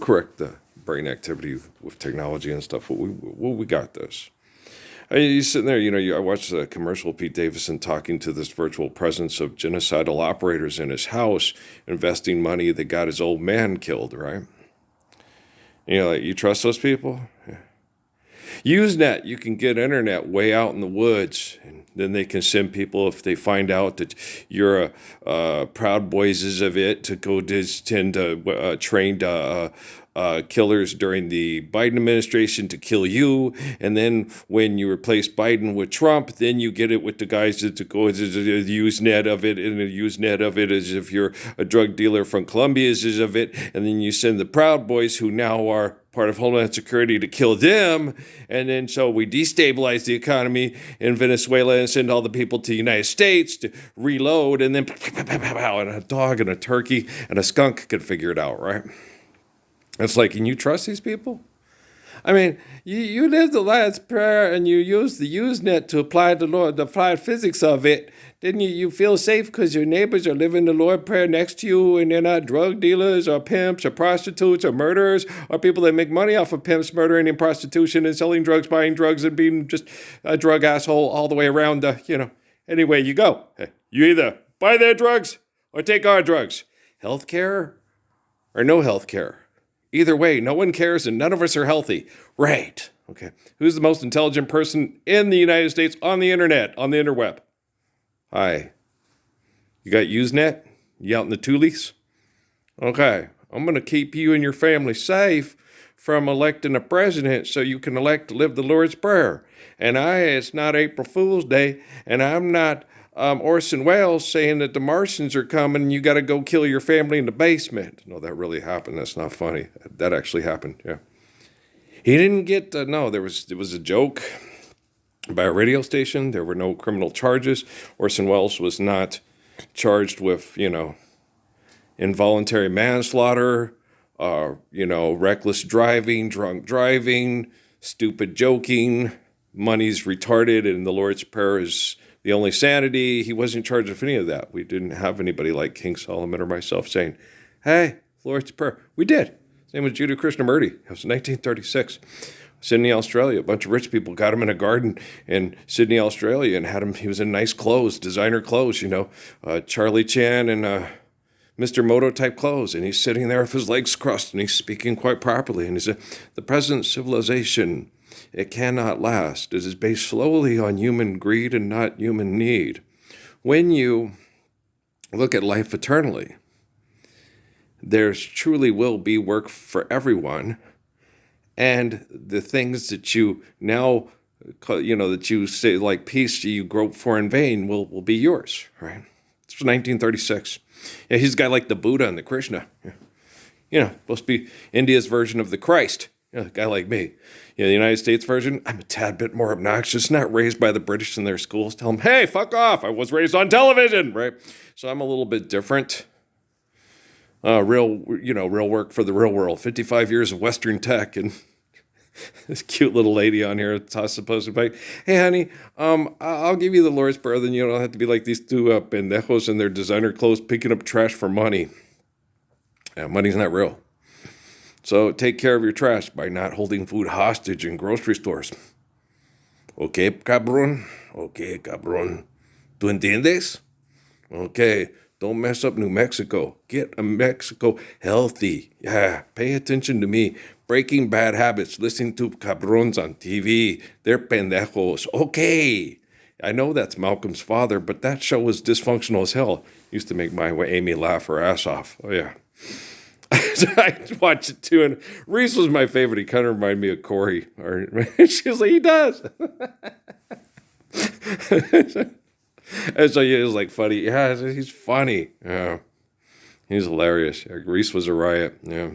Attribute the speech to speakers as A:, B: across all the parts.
A: correct the brain activity with technology and stuff. We got this. You sitting there, I watched a commercial of Pete Davidson talking to this virtual presence of genocidal operators in his house, investing money that got his old man killed, right? Like, you trust those people? Yeah. Usenet, you can get internet way out in the woods, and then they can send people, if they find out that you're Proud Boys of it, to go tend to trained killers during the Biden administration to kill you. And then when you replace Biden with Trump, then you get it with the guys that go as a Usenet of it, and a Usenet of it as if you're a drug dealer from Colombia is of it. And then you send the Proud Boys, who now are part of Homeland Security, to kill them. And then so we destabilize the economy in Venezuela and send all the people to the United States to reload, and then and a dog and a turkey and a skunk could figure it out, right? It's like, can you trust these people? I mean, you live the Lord's Prayer and you use the Usenet to apply the applied physics of it. Then you feel safe because your neighbors are living the Lord's Prayer next to you, and they're not drug dealers or pimps or prostitutes or murderers or people that make money off of pimps, murdering, and prostitution and selling drugs, buying drugs, and being just a drug asshole all the way around. Anyway, you go. You either buy their drugs or take our drugs. Healthcare or no healthcare. Either way, no one cares and none of us are healthy. Right. Okay. Who's the most intelligent person in the United States on the internet, on the interweb? Hi. You got Usenet? You out in the Tulies? Okay. I'm going to keep you and your family safe from electing a president so you can elect to live the Lord's Prayer. And it's not April Fool's Day, and I'm not Orson Welles saying that the Martians are coming and you got to go kill your family in the basement. No, that really happened. That's not funny. That actually happened. Yeah. He didn't get, it was a joke by a radio station. There were no criminal charges. Orson Welles was not charged with, involuntary manslaughter, reckless driving, drunk driving, stupid joking, money's retarded, and the Lord's Prayer is the only sanity. He wasn't charged with any of that. We didn't have anybody like King Solomon or myself saying, hey, Lord's Prayer. We did. His name was Judah Krishnamurti. It was 1936. Sydney, Australia. A bunch of rich people got him in a garden in Sydney, Australia, and had him. He was in nice clothes, designer clothes, Charlie Chan and Mr. Moto type clothes. And he's sitting there with his legs crossed, and he's speaking quite properly. And he said, the present civilization, it cannot last. It is based solely on human greed and not human need. When you look at life eternally, there's truly will be work for everyone. And the things that you now, that you say like peace you grope for in vain will be yours, right? This was 1936. Yeah, he's a guy like the Buddha and the Krishna. Supposed to be India's version of the Christ. A guy like me. The United States version, I'm a tad bit more obnoxious, not raised by the British in their schools. Tell them, hey, fuck off. I was raised on television, right? So I'm a little bit different. Real work for the real world. 55 years of Western tech, and this cute little lady on here that's supposed to be, hey, honey, I'll give you the Lord's Prayer, then you don't have to be like these two pendejos in their designer clothes picking up trash for money. Yeah, money's not real. So take care of your trash by not holding food hostage in grocery stores. Okay, cabrón. Okay, cabrón. ¿Tú entiendes? Okay, don't mess up New Mexico. Get a Mexico healthy. Yeah, pay attention to me. Breaking bad habits, listening to cabrons on TV. They're pendejos. Okay. I know that's Malcolm's father, but that show was dysfunctional as hell. Used to make my Amy laugh her ass off. Oh, yeah. I watched it too, and Reese was my favorite. He kind of reminded me of Corey. She was like, he does. And so it was like funny. Yeah, he's funny. Yeah, he's hilarious. Yeah, Reese was a riot. Yeah,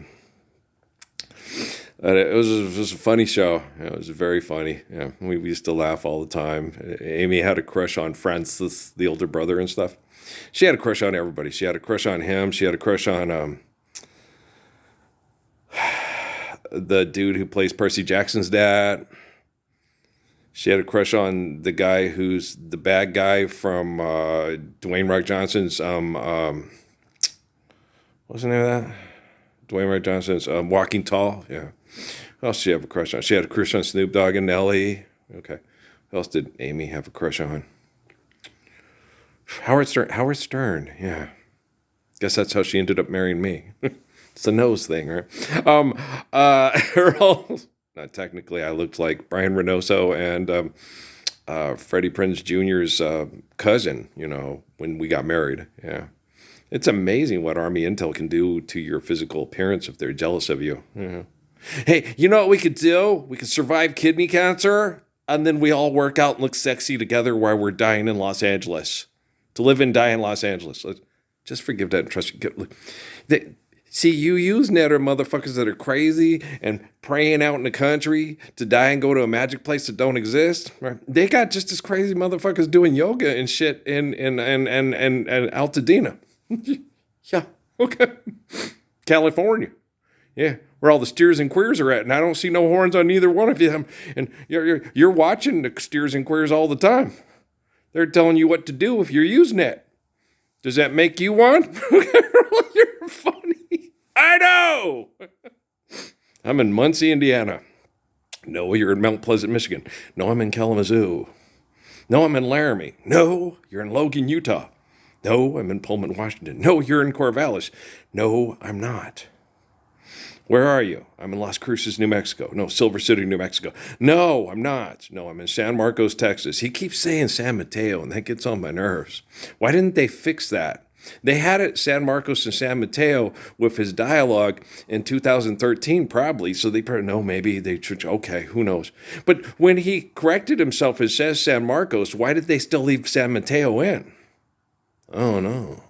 A: it was a funny show. Yeah, it was very funny. Yeah, we used to laugh all the time. Amy had a crush on Francis, the older brother, and stuff. She had a crush on everybody. She had a crush on him. She had a crush on the dude who plays Percy Jackson's dad. She had a crush on the guy who's the bad guy from Dwayne Rock Johnson's, what's the name of that? Dwayne Wright Johnson's Walking Tall. Yeah. Who else did she have a crush on? She had a crush on Snoop Dogg and Nelly. Okay. Who else did Amy have a crush on? Howard Stern. Howard Stern. Yeah. Guess that's how she ended up marrying me. It's a nose thing, right? Earl. Not technically. I looked like Brian Reynoso and Freddie Prinze Jr.'s cousin, when we got married. Yeah. It's amazing what Army Intel can do to your physical appearance if they're jealous of you. Yeah. Hey, you know what we could do? We could survive kidney cancer, and then we all work out and look sexy together while we're dying in Los Angeles. To live and die in Los Angeles. Just forgive that and trust. See, you Usenet are motherfuckers that are crazy and praying out in the country to die and go to a magic place that don't exist. Right? They got just as crazy motherfuckers doing yoga and shit in Altadena. Yeah, okay. California. Yeah, where all the steers and queers are at, and I don't see no horns on neither one of them. And you're watching the steers and queers all the time. They're telling you what to do if you're Usenet. Does that make you one? You're funny. I know. I'm in Muncie, Indiana. No, you're in Mount Pleasant, Michigan. No, I'm in Kalamazoo. No, I'm in Laramie. No, you're in Logan, Utah. No, I'm in Pullman, Washington. No, you're in Corvallis. No, I'm not. Where are you? I'm in Las Cruces, New Mexico. No, Silver City, New Mexico. No, I'm not. No, I'm in San Marcos, Texas. He keeps saying San Mateo, and that gets on my nerves. Why didn't they fix that? They had it San Marcos and San Mateo with his dialogue in 2013, probably. So they probably, no, maybe they should, okay, who knows. But when he corrected himself, it says San Marcos. Why did they still leave San Mateo in? Oh, no.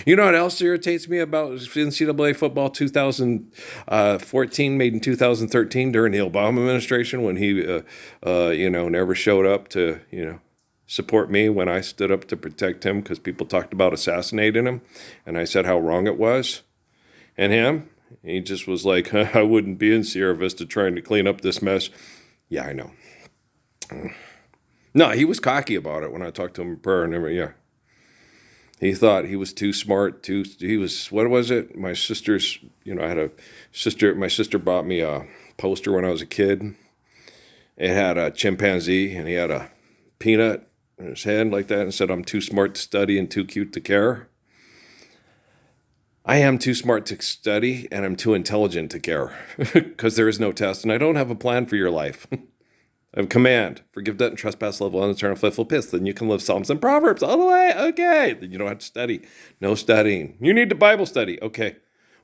A: You know what else irritates me about NCAA football 2014, made in 2013 during the Obama administration when he, never showed up to, support me when I stood up to protect him because people talked about assassinating him. And I said how wrong it was. And he just was like, I wouldn't be in Sierra Vista trying to clean up this mess. Yeah, I know. No, he was cocky about it when I talked to him in prayer and everything. Yeah. He thought he was too smart, what was it? My sister's, I had a sister, my sister bought me a poster when I was a kid. It had a chimpanzee and he had a peanut in his hand like that and said, I'm too smart to study and too cute to care. I am too smart to study and I'm too intelligent to care because there is no test and I don't have a plan for your life. I have a command, forgive debt and trespass, love one, and turn a fitful piss. Then you can live Psalms and Proverbs all the way. Okay. Then you don't have to study. No studying. You need the Bible study. Okay.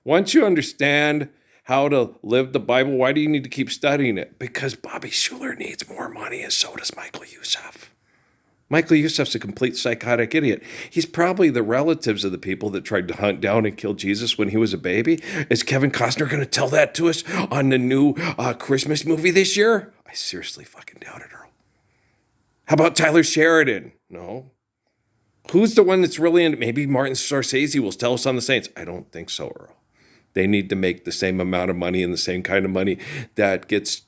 A: Once you understand how to live the Bible, why do you need to keep studying it? Because Bobby Schuller needs more money and so does Michael Youssef. Michael Youssef's a complete psychotic idiot. He's probably the relatives of the people that tried to hunt down and kill Jesus when he was a baby. Is Kevin Costner going to tell that to us on the new Christmas movie this year? I seriously fucking doubt it, Earl. How about Tyler Sheridan? No. Who's the one that's really in it? Maybe Martin Scorsese will tell us on the Saints. I don't think so, Earl. They need to make the same amount of money and the same kind of money that gets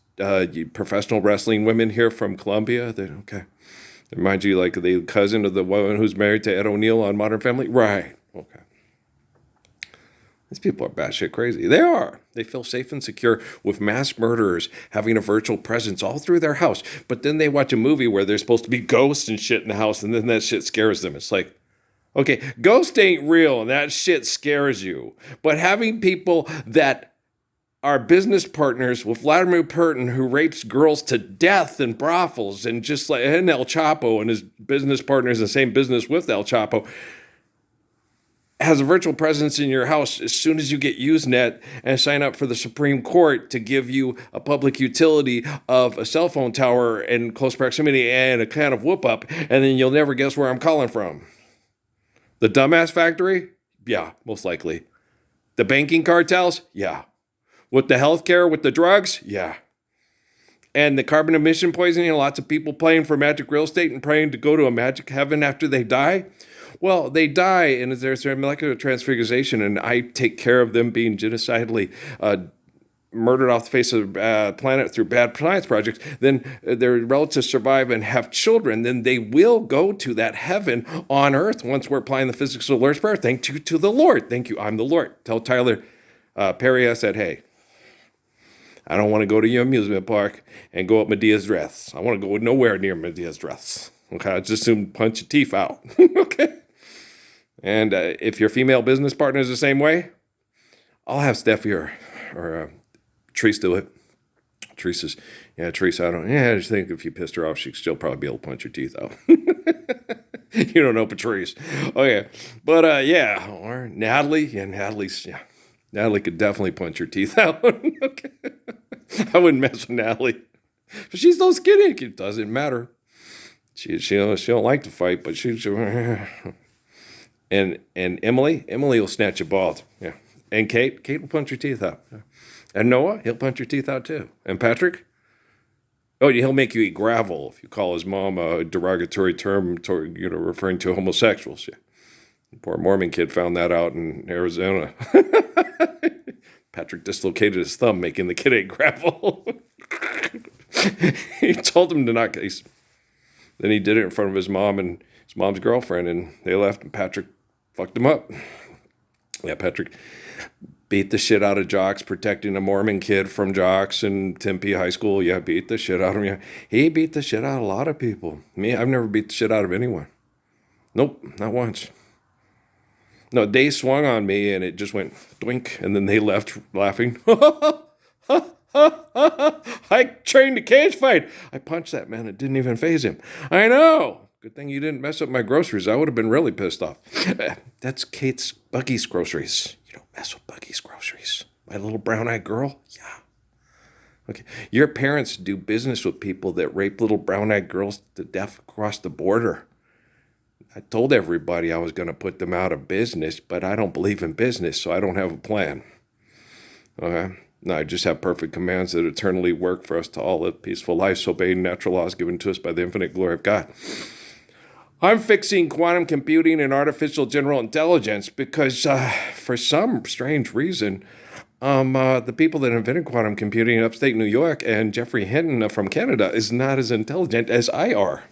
A: professional wrestling women here from Colombia. Okay. Remind you like the cousin of the woman who's married to Ed O'Neill on Modern Family? Right. Okay. These people are batshit crazy. They are. They feel safe and secure with mass murderers having a virtual presence all through their house. But then they watch a movie where there's supposed to be ghosts and shit in the house, and then that shit scares them. It's like, okay, ghost ain't real, and that shit scares you. But having people that are business partners with Vladimir Putin, who rapes girls to death in brothels, and just like and El Chapo and his business partners in the same business with El Chapo, has a virtual presence in your house as soon as you get Usenet and sign up for the Supreme Court to give you a public utility of a cell phone tower in close proximity and a can of whoop up, and then you'll never guess where I'm calling from. The dumbass factory? Yeah, most likely. The banking cartels? Yeah. With the healthcare, with the drugs? Yeah. And the carbon emission poisoning, lots of people playing for magic real estate and praying to go to a magic heaven after they die? Well, they die and there's their molecular transfiguration, and I take care of them being genocidally murdered off the face of the planet through bad science projects. Then their relatives survive and have children. Then they will go to that heaven on earth once we're applying the physics of the Lord's Prayer. Thank you to the Lord. Thank you. I'm the Lord. Tell Tyler, Perry, I said, hey, I don't want to go to your amusement park and go up Medea's dress. I want to go nowhere near Medea's dress. Okay, I just soon punch your teeth out. Okay. And if your female business partner is the same way, I'll have Steffi or Treese do it. Treese, I just think if you pissed her off, she'd still probably be able to punch your teeth out. You don't know Patrice. Okay. But or Natalie. Yeah, Natalie could definitely punch your teeth out. Okay. I wouldn't mess with Natalie. But she's so skinny, it doesn't matter. She don't like to fight, but she and Emily will snatch your balls. Yeah. And Kate will punch your teeth out. Yeah. And Noah, he'll punch your teeth out too. And Patrick, he'll make you eat gravel if you call his mom a derogatory term, referring to homosexuals. Yeah. Poor Mormon kid found that out in Arizona. Patrick dislocated his thumb making the kid eat gravel. He told him to not. Then he did it in front of his mom and his mom's girlfriend, and they left, and Patrick fucked him up. Yeah, Patrick beat the shit out of jocks, protecting a Mormon kid from jocks in Tempe High School. Yeah, beat the shit out of him. He beat the shit out of a lot of people. Me, I've never beat the shit out of anyone. Nope, not once. No, they swung on me, and it just went doink, and then they left laughing. I trained a cage fight. I punched that man. It didn't even faze him. I know. Good thing you didn't mess up my groceries. I would have been really pissed off. That's Buggy's groceries. You don't mess with Buggy's groceries. My little brown-eyed girl? Yeah. Okay. Your parents do business with people that rape little brown-eyed girls to death across the border. I told everybody I was going to put them out of business, but I don't believe in business, so I don't have a plan. Okay? No, I just have perfect commands that eternally work for us to all live peaceful lives, obeying natural laws given to us by the infinite glory of God. I'm fixing quantum computing and artificial general intelligence because for some strange reason, the people that invented quantum computing in upstate New York and Jeffrey Hinton from Canada is not as intelligent as I are.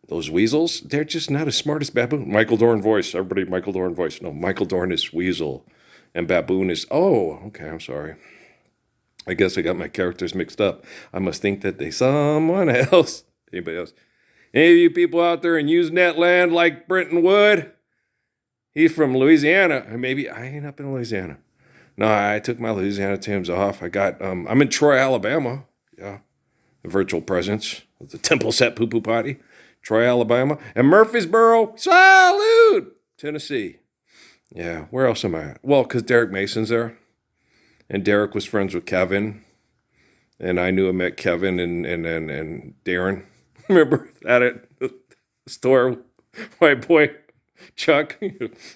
A: Those weasels, they're just not as smart as Baboon. Michael Dorn voice. Everybody, Michael Dorn voice. No, Michael Dorn is weasel. And Baboon is, okay, I'm sorry. I guess I got my characters mixed up. I must think that they someone else. Anybody else? Any of you people out there in Usenet land like Brenton Wood? He's from Louisiana. Maybe I ain't up in Louisiana. No, I took my Louisiana Timbs off. I'm in Troy, Alabama. Yeah. The virtual presence of the Temple Set Poo Poo Potty. Troy, Alabama. And Murfreesboro, salute, Tennessee. Yeah, where else am I at? Well, because Derek Mason's there. And Derek was friends with Kevin. And I knew him at Kevin and Darren. Remember that at the store? White boy Chuck.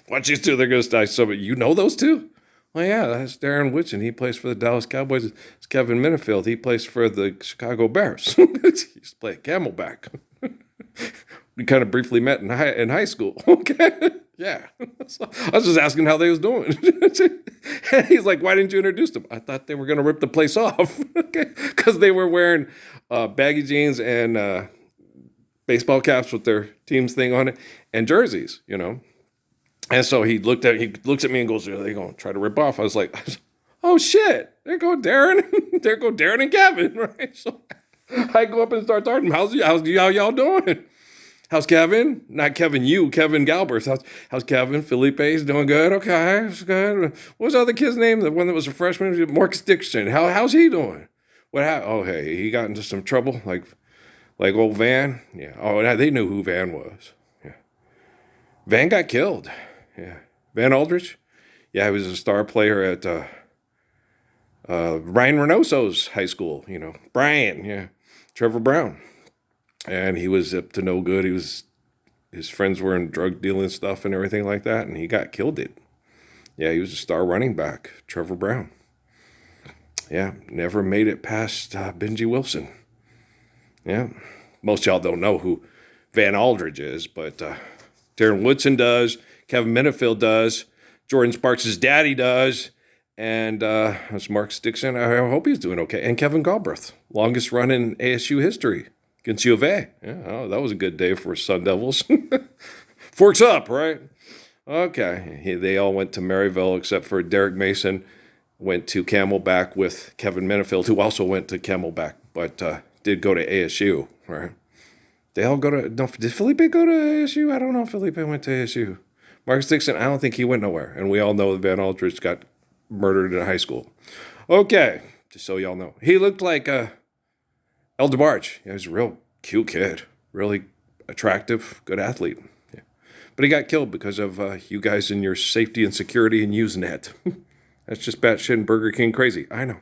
A: Watch these two, they're going to die. So, you know those two? Well, yeah, that's Darren Woodson. He plays for the Dallas Cowboys. It's Kevin Minifield. He plays for the Chicago Bears. He used to play Camelback. We kind of briefly met in high school. Okay. Yeah. So I was just asking how they was doing. And he's like, why didn't you introduce them? I thought they were going to rip the place off. Okay. Because they were wearing baggy jeans and baseball caps with their team's thing on it and jerseys, And so he looks at me and goes, are they going to try to rip off? I was like, oh, shit. There go Darren. There go Darren and Kevin, right? So I go up and start talking. How y'all doing? How's Kevin? Not Kevin, Kevin Galbraith. How's Kevin? Felipe's doing good. Okay, that's good. What was the other kid's name? The one that was a freshman? Marcus Dixon. How's he doing? What happened? Oh, hey, he got into some trouble, like old Van. Yeah. Oh, they knew who Van was. Yeah. Van got killed. Yeah. Van Aldrich. Yeah, he was a star player at Brian Reynoso's high school. Brian. Yeah. Trevor Brown. And he was up to no good. His friends were in drug dealing stuff and everything like that, and he got killed. Yeah, he was a star running back, Trevor Brown. Yeah, never made it past Benji Wilson. Yeah, most of y'all don't know who Van Aldridge is, but Darren Woodson does, Kevin Minifield does, Jordan Sparks' daddy does, and that's Marcus Dixon. I hope he's doing okay. And Kevin Galbraith, longest run in ASU history. Against U of A. Yeah, that was a good day for Sun Devils. Forks up, right? Okay. They all went to Maryville except for Derek Mason went to Camelback with Kevin Minifield, who also went to Camelback, but did go to ASU. Right? They all go to. No, did Felipe go to ASU? I don't know if Felipe went to ASU. Marcus Dixon, I don't think he went nowhere. And we all know that Van Aldridge got murdered in high school. Okay, just so y'all know. He looked like El DeBarge. He was a real cute kid. Really attractive, good athlete. Yeah. But he got killed because of you guys and your safety and security and Usenet. That's just batshit and Burger King crazy. I know.